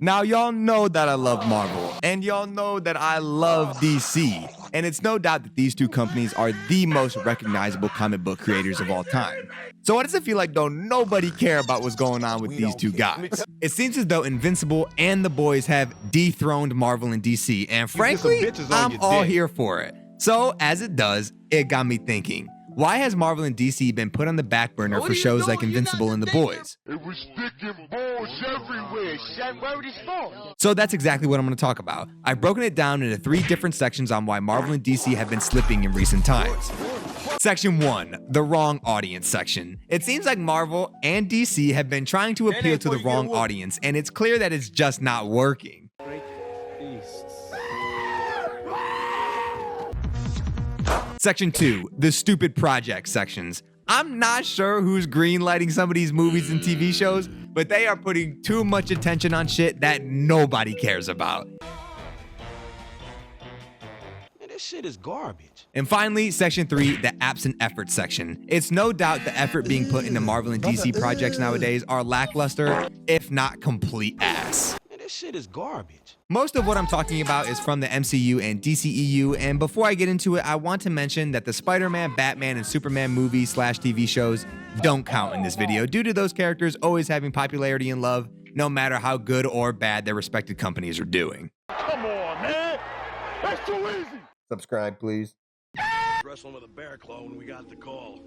Now, y'all know that I love Marvel, and y'all know that I love DC, and it's no doubt that these two companies are the most recognizable comic book creators of all time. So why does it feel like don't nobody care about what's going on with these two guys? It seems as though Invincible and The Boys have dethroned Marvel and DC, and frankly, I'm all here for it. So, as it does, it got me thinking. Why has Marvel and DC been put on the back burner for shows like Invincible and The Boys? It was sticking balls everywhere. That word is false. So that's exactly what I'm going to talk about. I've broken it down into 3 different sections on why Marvel and DC have been slipping in recent times. Section 1, the wrong audience section. It seems like Marvel and DC have been trying to appeal to the wrong audience, and it's clear that it's just not working. Section 2, the stupid project sections. I'm not sure who's greenlighting some of these movies and TV shows, but they are putting too much attention on shit that nobody cares about. Man, this shit is garbage. And finally, Section 3, the absent effort section. It's no doubt the effort being put into Marvel and DC projects nowadays are lackluster, if not complete ass. Man, this shit is garbage. Most of what I'm talking about is from the MCU and DCEU, and before I get into it, I want to mention that the Spider-Man, Batman, and Superman movies/TV shows don't count in this video due to those characters always having popularity and love, no matter how good or bad their respected companies are doing. Come on, man. That's too easy. Subscribe, please. Wrestling with a bear claw when we got the call.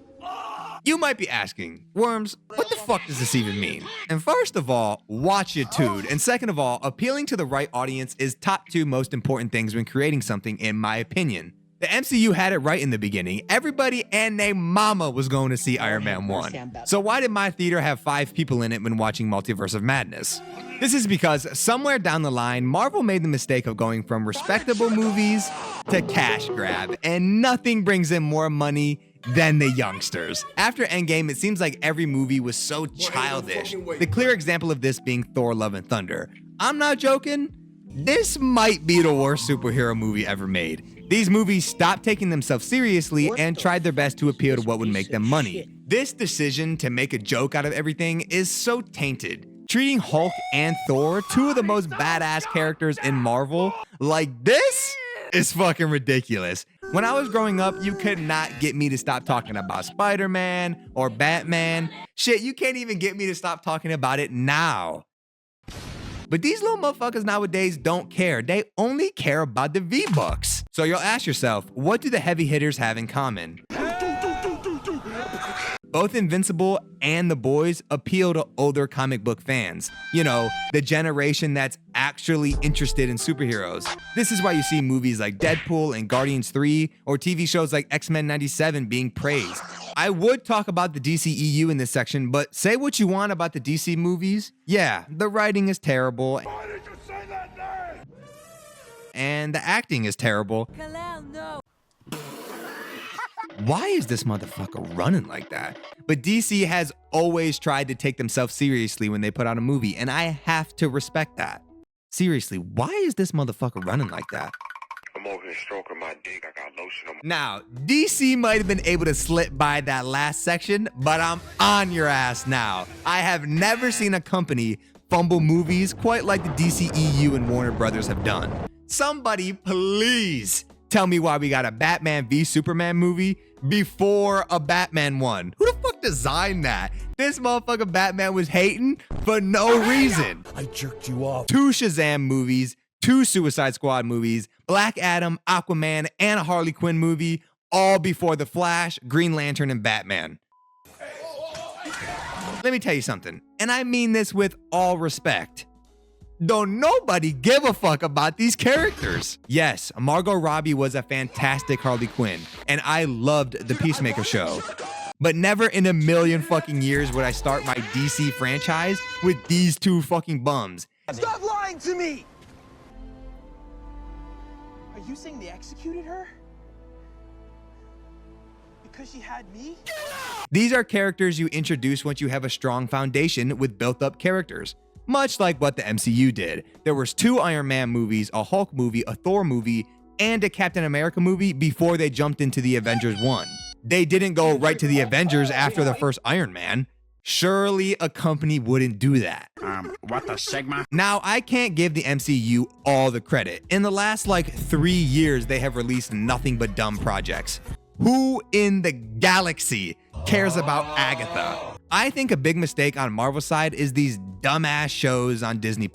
You might be asking, Worms, what the fuck does this even mean? And first of all, watch your dude. And second of all, appealing to the right audience is top 2 most important things when creating something, in my opinion. The MCU had it right in the beginning. Everybody and their mama was going to see Iron Man 1. So why did my theater have 5 people in it when watching Multiverse of Madness? This is because somewhere down the line, Marvel made the mistake of going from respectable movies to cash grab, and nothing brings in more money than the youngsters. After Endgame, it seems like every movie was so childish. The clear example of this being Thor: Love and Thunder. I'm not joking. This might be the worst superhero movie ever made. These movies stopped taking themselves seriously and tried their best to appeal to what would make them money. This decision to make a joke out of everything is so tainted. Treating Hulk and Thor, 2 of the most badass characters in Marvel, like this is fucking ridiculous. When I was growing up, you could not get me to stop talking about Spider-Man or Batman. Shit, you can't even get me to stop talking about it now. But these little motherfuckers nowadays don't care. They only care about the V-Bucks. So you'll ask yourself, what do the heavy hitters have in common? Both Invincible and The Boys appeal to older comic book fans. You know, the generation that's actually interested in superheroes. This is why you see movies like Deadpool and Guardians 3 or TV shows like X-Men 97 being praised. I would talk about the DCEU in this section, but say what you want about the DC movies. Yeah, the writing is terrible. Why did you say that name? And the acting is terrible. No. Why is this motherfucker running like that? But DC has always tried to take themselves seriously when they put out a movie, and I have to respect that. Seriously, why is this motherfucker running like that? I'm over here stroking my dick. I got lotion on my... Now, DC might have been able to slip by that last section, but I'm on your ass now. I have never seen a company fumble movies quite like the DCEU and Warner Brothers have done. Somebody please tell me why we got a Batman v Superman movie before a Batman one. Who the fuck designed that? This motherfucker Batman was hating for no reason. I jerked you off. 2 Shazam movies, 2 Suicide Squad movies, Black Adam, Aquaman, and a Harley Quinn movie, all before The Flash, Green Lantern, and Batman. Let me tell you something, and I mean this with all respect. Don't nobody give a fuck about these characters. Yes, Margot Robbie was a fantastic Harley Quinn, and I loved the Peacemaker show. But never in a million fucking years would I start my DC franchise with these 2 fucking bums. Stop lying to me! Are you saying they executed her? Because she had me? These are characters you introduce once you have a strong foundation with built-up characters. Much like what the MCU did. There was 2 Iron Man movies, a Hulk movie, a Thor movie, and a Captain America movie before they jumped into the Avengers 1. They didn't go right to the Avengers after the first Iron Man. Surely a company wouldn't do that. What the Sigma? Now, I can't give the MCU all the credit. In the last 3 years, they have released nothing but dumb projects. Who in the galaxy cares about Agatha? I think a big mistake on Marvel's side is these dumbass shows on Disney+.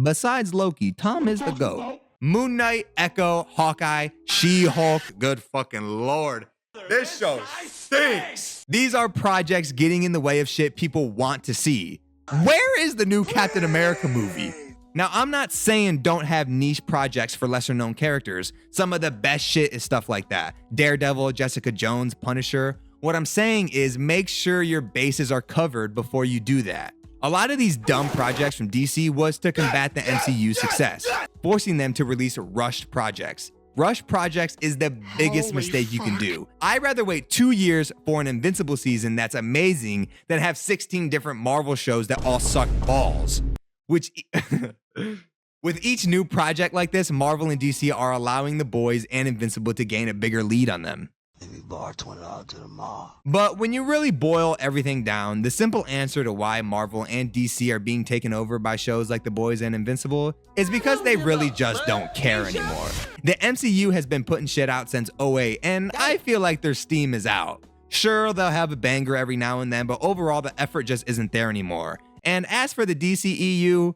Besides Loki, Tom is the GOAT. Moon Knight, Echo, Hawkeye, She-Hulk, good fucking lord. This show stinks. These are projects getting in the way of shit people want to see. Where is the new Captain America movie? Now, I'm not saying don't have niche projects for lesser known characters. Some of the best shit is stuff like that. Daredevil, Jessica Jones, Punisher. What I'm saying is make sure your bases are covered before you do that. A lot of these dumb projects from DC was to combat the MCU's success, forcing them to release rushed projects. Rush projects is the biggest mistake you can do. I'd rather wait 2 years for an Invincible season that's amazing than have 16 different Marvel shows that all suck balls. With each new project like this, Marvel and DC are allowing the boys and Invincible to gain a bigger lead on them. Maybe bar $20 to the mall. But when you really boil everything down, the simple answer to why Marvel and DC are being taken over by shows like The Boys and Invincible is because they really just don't care anymore. The MCU has been putting shit out since 2008, and I feel like their steam is out. Sure, they'll have a banger every now and then, but overall the effort just isn't there anymore. And as for the DCEU,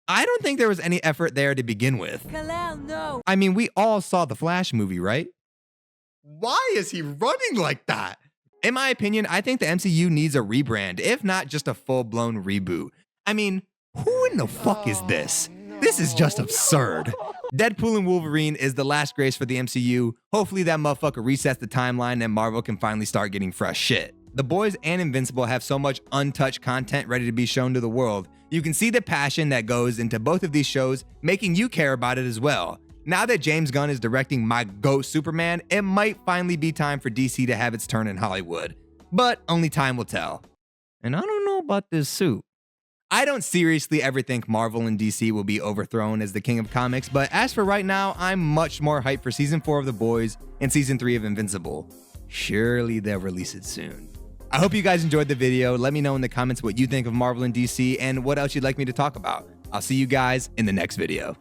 I don't think there was any effort there to begin with. No. I mean, we all saw the Flash movie, right? Why is he running like that? In my opinion, I think the MCU needs a rebrand, if not just a full-blown reboot. I mean, who in the fuck is this? This is just absurd. Deadpool and Wolverine is the last grace for the MCU. Hopefully that motherfucker resets the timeline and Marvel can finally start getting fresh shit. The Boys and Invincible have so much untouched content ready to be shown to the world. You can see the passion that goes into both of these shows, making you care about it as well. Now that James Gunn is directing my GOAT Superman, it might finally be time for DC to have its turn in Hollywood. But only time will tell. And I don't know about this suit. I don't seriously ever think Marvel and DC will be overthrown as the king of comics, but as for right now, I'm much more hyped for Season 4 of The Boys and Season 3 of Invincible. Surely they'll release it soon. I hope you guys enjoyed the video. Let me know in the comments what you think of Marvel and DC and what else you'd like me to talk about. I'll see you guys in the next video.